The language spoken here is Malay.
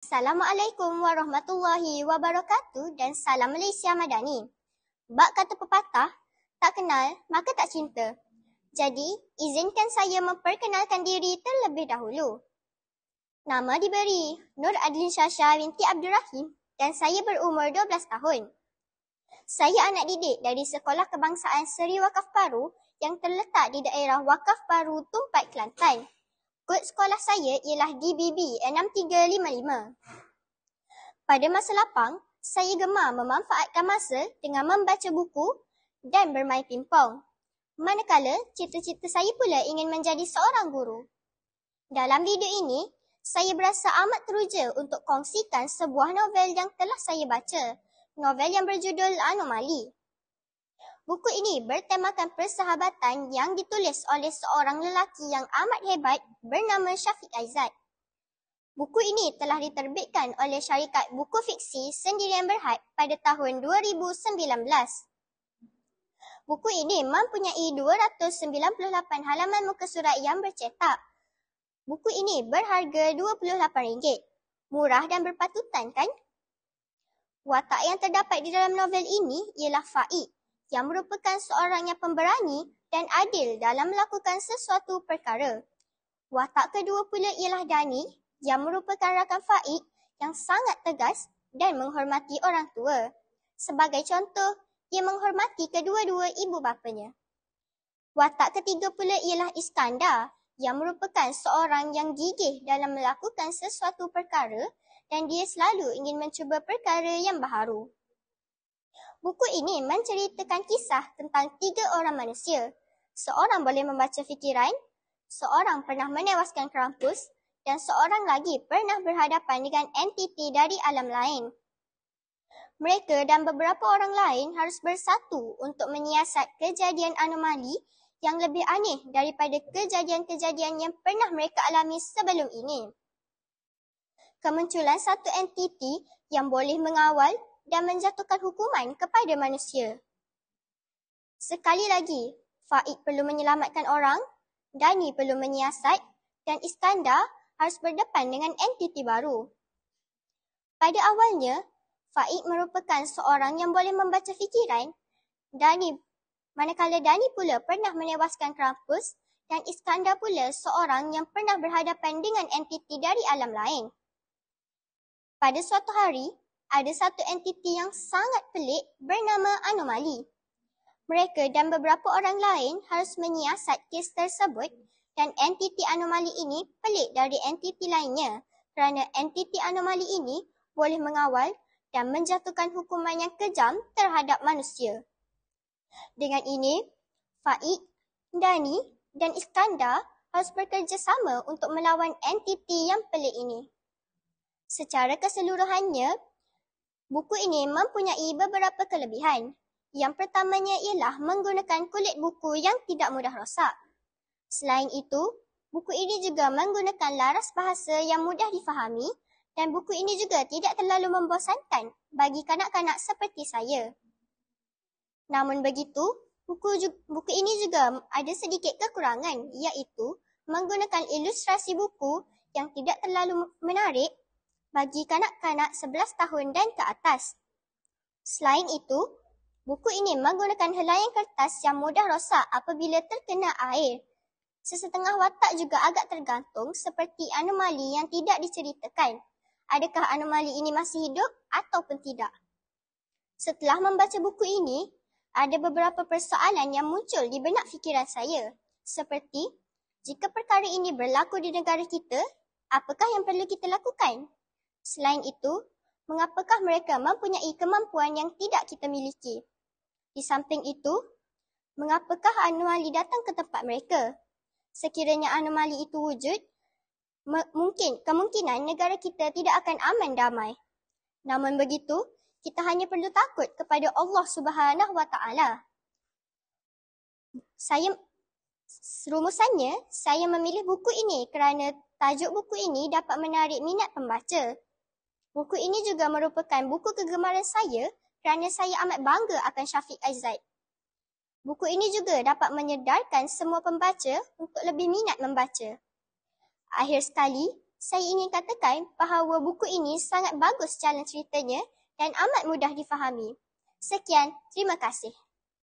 Assalamualaikum warahmatullahi wabarakatuh dan salam Malaysia Madani. Bak kata pepatah, tak kenal maka tak cinta. Jadi, izinkan saya memperkenalkan diri terlebih dahulu. Nama diberi Nur Adlin Syasha binti Abdul Rahim dan saya berumur 12 tahun. Saya anak didik dari Sekolah Kebangsaan Seri Wakaf Baru yang terletak di daerah Wakaf Baru Tumpat, Kelantan. Kod sekolah saya ialah DBB 6355. Pada masa lapang, saya gemar memanfaatkan masa dengan membaca buku dan bermain pingpong. Manakala, cita-cita saya pula ingin menjadi seorang guru. Dalam video ini, saya berasa amat teruja untuk kongsikan sebuah novel yang telah saya baca. Novel yang berjudul Anomali. Buku ini bertemakan persahabatan yang ditulis oleh seorang lelaki yang amat hebat bernama Syafiq Aizat. Buku ini telah diterbitkan oleh syarikat buku fiksi Sendirian Berhad pada tahun 2019. Buku ini mempunyai 298 halaman muka surat yang bercetak. Buku ini berharga RM28. Murah dan berpatutan, kan? Watak yang terdapat di dalam novel ini ialah Faik, yang merupakan seorang yang pemberani dan adil dalam melakukan sesuatu perkara. Watak kedua pula ialah Dani, yang merupakan rakan Faik yang sangat tegas dan menghormati orang tua. Sebagai contoh, ia menghormati kedua-dua ibu bapanya. Watak ketiga pula ialah Iskandar, yang merupakan seorang yang gigih dalam melakukan sesuatu perkara dan dia selalu ingin mencuba perkara yang baharu. Buku ini menceritakan kisah tentang 3 orang manusia. Seorang boleh membaca fikiran, seorang pernah menewaskan Krampus, dan seorang lagi pernah berhadapan dengan entiti dari alam lain. Mereka dan beberapa orang lain harus bersatu untuk menyiasat kejadian anomali yang lebih aneh daripada kejadian-kejadian yang pernah mereka alami sebelum ini. Kemunculan satu entiti yang boleh mengawal dan menjatuhkan hukuman kepada manusia. Sekali lagi, Faik perlu menyelamatkan orang, Dani perlu menyiasat, dan Iskandar harus berdepan dengan entiti baru. Pada awalnya, Faik merupakan seorang yang boleh membaca fikiran, manakala Dani pula pernah menewaskan Krampus dan Iskandar pula seorang yang pernah berhadapan dengan entiti dari alam lain. Pada suatu hari, ada satu entiti yang sangat pelik bernama Anomali. Mereka dan beberapa orang lain harus menyiasat kes tersebut dan entiti anomali ini pelik dari entiti lainnya kerana entiti anomali ini boleh mengawal dan menjatuhkan hukuman yang kejam terhadap manusia. Dengan ini, Faik, Dani dan Iskandar harus bekerjasama untuk melawan entiti yang pelik ini. Secara keseluruhannya, buku ini mempunyai beberapa kelebihan. Yang pertamanya ialah menggunakan kulit buku yang tidak mudah rosak. Selain itu, buku ini juga menggunakan laras bahasa yang mudah difahami dan buku ini juga tidak terlalu membosankan bagi kanak-kanak seperti saya. Namun begitu, buku ini juga ada sedikit kekurangan, iaitu menggunakan ilustrasi buku yang tidak terlalu menarik bagi kanak-kanak 11 tahun dan ke atas. Selain itu, buku ini menggunakan helaian kertas yang mudah rosak apabila terkena air. Sesetengah watak juga agak tergantung seperti anomali yang tidak diceritakan. Adakah anomali ini masih hidup ataupun tidak? Setelah membaca buku ini, ada beberapa persoalan yang muncul di benak fikiran saya. Seperti, jika perkara ini berlaku di negara kita, apakah yang perlu kita lakukan? Selain itu, mengapakah mereka mempunyai kemampuan yang tidak kita miliki? Di samping itu, mengapakah anomali datang ke tempat mereka? Sekiranya anomali itu wujud, kemungkinan negara kita tidak akan aman damai. Namun begitu, kita hanya perlu takut kepada Allah Subhanahu Wa Taala. Rumusannya, saya memilih buku ini kerana tajuk buku ini dapat menarik minat pembaca. Buku ini juga merupakan buku kegemaran saya kerana saya amat bangga akan Syafiq Aizat. Buku ini juga dapat menyedarkan semua pembaca untuk lebih minat membaca. Akhir sekali, Saya ingin katakan bahawa buku ini sangat bagus jalan ceritanya dan amat mudah difahami. Sekian, terima kasih.